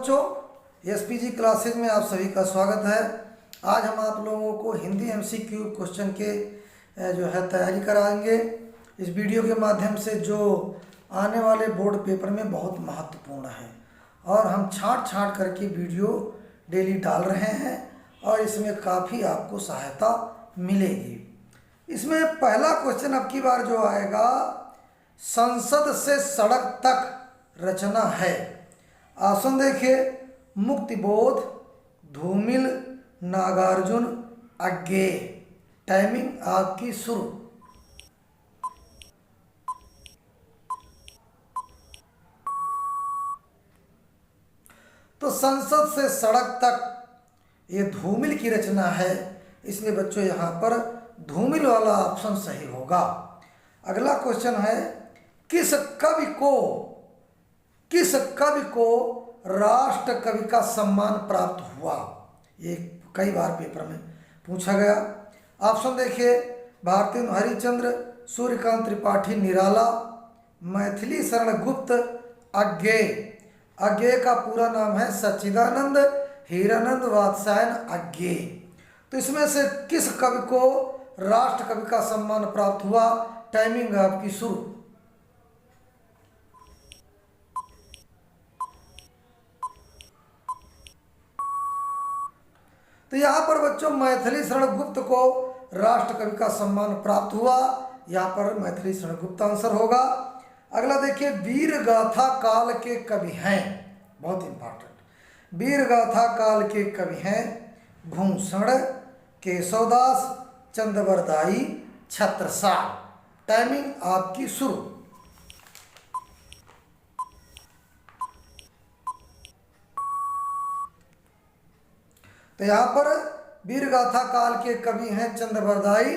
बच्चों, SPG classes में आप सभी का स्वागत है। आज हम आप लोगों को हिंदी एमसीक्यू क्वेश्चन के जो है तैयारी कराएंगे। इस वीडियो के माध्यम से जो आने वाले बोर्ड पेपर में बहुत महत्वपूर्ण है और हम छांट छांट करके वीडियो डेली डाल रहे हैं और इसमें काफ़ी आपको सहायता मिलेगी। इसमें पहला क्वेश्चन अब की बार जो आएगा, संसद से सड़क तक रचना है। ऑप्शन देखिए, मुक्तिबोध, धूमिल, नागार्जुन, अज्ञेय। टाइमिंग आपकी शुरू। तो संसद से सड़क तक ये धूमिल की रचना है, इसलिए बच्चों यहाँ पर धूमिल वाला ऑप्शन सही होगा। अगला क्वेश्चन है, किस कवि को राष्ट्र कवि का सम्मान प्राप्त हुआ? ये कई बार पेपर में पूछा गया। ऑप्शन देखिए, भारतेंदु हरिश्चंद्र, सूर्यकांत त्रिपाठी निराला, मैथिली शरण गुप्त, अज्ञेय। अज्ञेय का पूरा नाम है सच्चिदानंद हीरानंद वात्स्यायन अज्ञेय। तो इसमें से किस कवि को राष्ट्र कवि का सम्मान प्राप्त हुआ? टाइमिंग आपकी शुरू। तो यहाँ पर बच्चों मैथिली शरण गुप्त को राष्ट्र कवि का सम्मान प्राप्त हुआ। यहाँ पर मैथिली शरण गुप्त आंसर होगा। अगला देखिए, वीर गाथा काल के कवि हैं, बहुत इंपॉर्टेंट। वीर गाथा काल के कवि हैं भूषण, केशवदास, चंद्रवरदाई, छत्रसाल। टाइमिंग आपकी शुरू। तो यहाँ पर वीरगाथा काल के कवि हैं चंद्रवरदाई,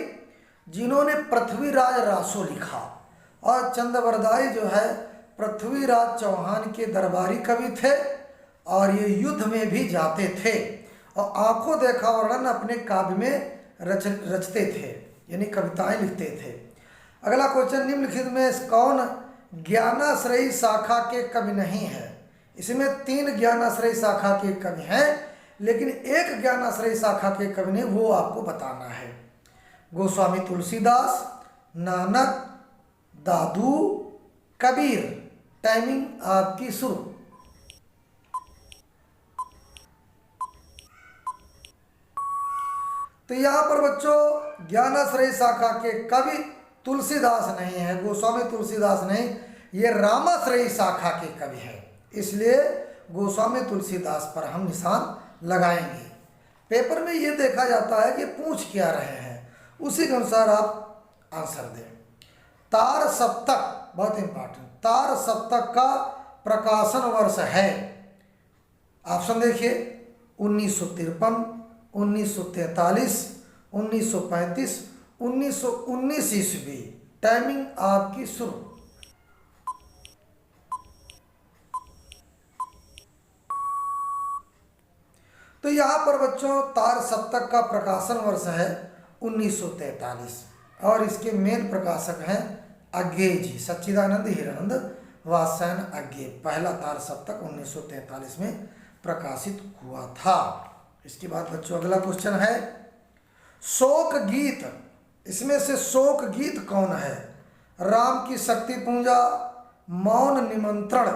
जिन्होंने पृथ्वीराज रासो लिखा। और चंद्रवरदाई जो है पृथ्वीराज चौहान के दरबारी कवि थे और ये युद्ध में भी जाते थे और आंखों देखा वर्णन अपने काव्य में रचते थे, यानी कविताएं लिखते थे। अगला क्वेश्चन, निम्नलिखित में कौन ज्ञानाश्रयी शाखा के कवि नहीं है? इसमें 3 ज्ञानाश्रयी शाखा के कवि हैं, लेकिन एक ज्ञानाश्रयी शाखा के कवि ने, वो आपको बताना है। गोस्वामी तुलसीदास, नानक, दादू, कबीर। टाइमिंग आपकी शुरू। तो यहाँ पर बच्चों ज्ञानाश्रयी शाखा के कवि तुलसीदास नहीं है, गोस्वामी तुलसीदास नहीं, ये रामाश्रयी शाखा के कवि है, इसलिए गोस्वामी तुलसीदास पर हम निशान लगाएंगे। पेपर में ये देखा जाता है कि पूछ क्या रहे हैं, उसी के अनुसार आप आंसर दें। तार सप्तक, बहुत इंपॉर्टेंट, तार सप्तक का प्रकाशन वर्ष है। ऑप्शन देखिए, 1953, 1943, 1935, 1919 ईस्वी। टाइमिंग आपकी शुरू। तो यहाँ पर बच्चों तार सप्तक का प्रकाशन वर्ष है 1943 और इसके मेन प्रकाशक हैं अज्ञेय जी, सच्चिदानंद हीरानंद वात्स्यायन अज्ञेय। पहला तार सप्तक 1943 में प्रकाशित हुआ था। इसके बाद बच्चों अगला क्वेश्चन है, शोक गीत, इसमें से शोक गीत कौन है? राम की शक्ति पूजा, मौन निमंत्रण,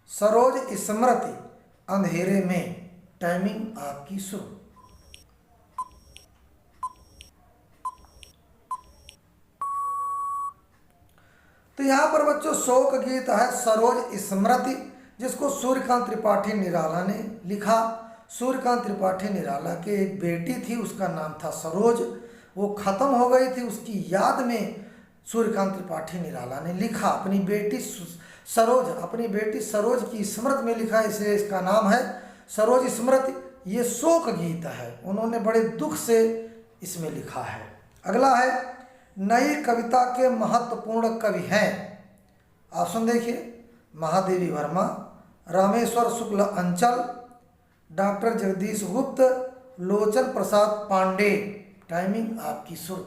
सरोज स्मृति, अंधेरे में। टाइमिंग आपकी शुरू। तो यहाँ पर बच्चों शोक गीत है सरोज स्मृति, जिसको सूर्यकांत त्रिपाठी निराला ने लिखा। सूर्यकांत त्रिपाठी निराला के एक बेटी थी, उसका नाम था सरोज, वो खत्म हो गई थी, उसकी याद में सूर्यकांत त्रिपाठी निराला ने लिखा। अपनी बेटी सरोज की स्मृति में लिखा, इसलिए इसका नाम है सरोज स्मृति। ये शोक गीत है, उन्होंने बड़े दुख से इसमें लिखा है। अगला है, नई कविता के महत्वपूर्ण कवि हैं। ऑप्शन देखिए, महादेवी वर्मा, रामेश्वर शुक्ल अंचल, डॉक्टर जगदीश गुप्त, लोचन प्रसाद पांडे। टाइमिंग आपकी शुरू।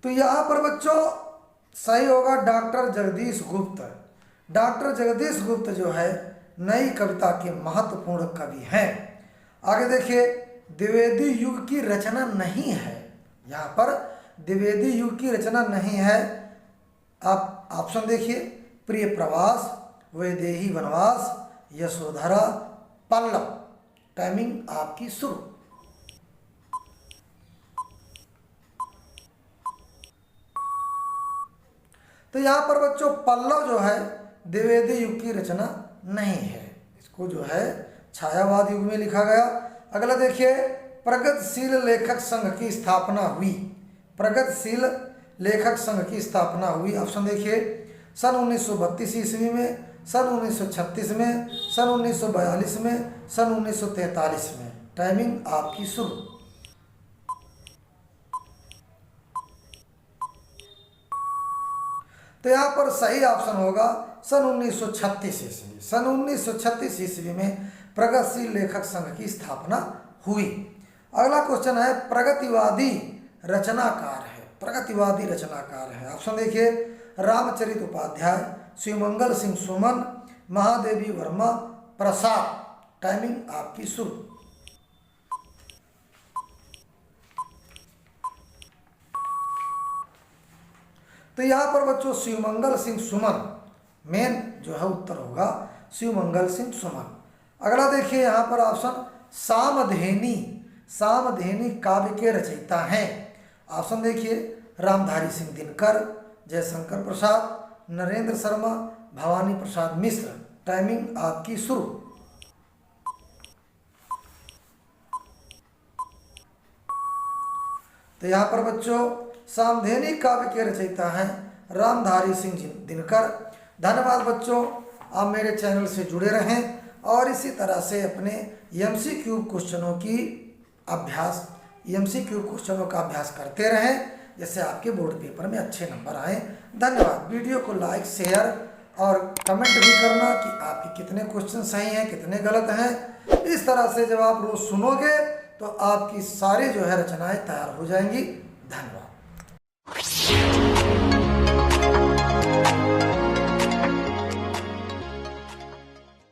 तो यहाँ पर बच्चों सही होगा डॉक्टर जगदीश गुप्त। डॉक्टर जगदीश गुप्त जो है नई कविता के महत्वपूर्ण कवि हैं। आगे देखिए, द्विवेदी युग की रचना नहीं है। यहाँ पर द्विवेदी युग की रचना नहीं है। आप ऑप्शन देखिए, प्रिय प्रवास, वैदेही वनवास, यशोधरा, पल्लव। टाइमिंग आपकी शुरू। तो यहाँ पर बच्चों पल्लव जो है द्विवेदी युग की रचना नहीं है, इसको जो है छायावाद युग में लिखा गया। अगला देखिए, प्रगतिशील लेखक संघ की स्थापना हुई। प्रगतिशील लेखक संघ की स्थापना हुई। ऑप्शन देखिए, सन 1932 ईस्वी में, सन 1936 में, सन 1942 में, सन 1943 में। टाइमिंग आपकी शुरू। तो यहाँ पर सही ऑप्शन होगा सन 1936 ईस्वी। सन 1936 ईस्वी में प्रगतिशील लेखक संघ की स्थापना हुई। अगला क्वेश्चन है, प्रगतिवादी रचनाकार है। प्रगतिवादी रचनाकार है। ऑप्शन देखिए, रामचरित उपाध्याय, शिवमंगल सिंह सुमन, महादेवी वर्मा, प्रसाद। टाइमिंग आपकी शुरू। तो यहाँ पर बच्चों शिवमंगल सिंह सुमन मेन जो है उत्तर होगा, शिवमंगल सिंह सुमन। अगला देखिए यहाँ पर ऑप्शन, सामधेनी। सामधेनी काव्य के रचयिता हैं। ऑप्शन देखिए, रामधारी सिंह दिनकर, जयशंकर प्रसाद, नरेंद्र शर्मा, भवानी प्रसाद मिश्र। टाइमिंग आपकी शुरू। तो यहाँ पर बच्चों सामधेनी काव्य के रचयिता हैं रामधारी सिंह दिनकर। धन्यवाद बच्चों, आप मेरे चैनल से जुड़े रहें और इसी तरह से अपने एमसीक्यू क्वेश्चनों का अभ्यास करते रहें, जिससे आपके बोर्ड पेपर में अच्छे नंबर आए। धन्यवाद। वीडियो को लाइक, शेयर और कमेंट भी करना कि आपके कितने क्वेश्चन सही हैं, कितने गलत हैं। इस तरह से जब आप रोज सुनोगे तो आपकी सारी जो है रचनाएं तैयार हो जाएंगी। धन्यवाद।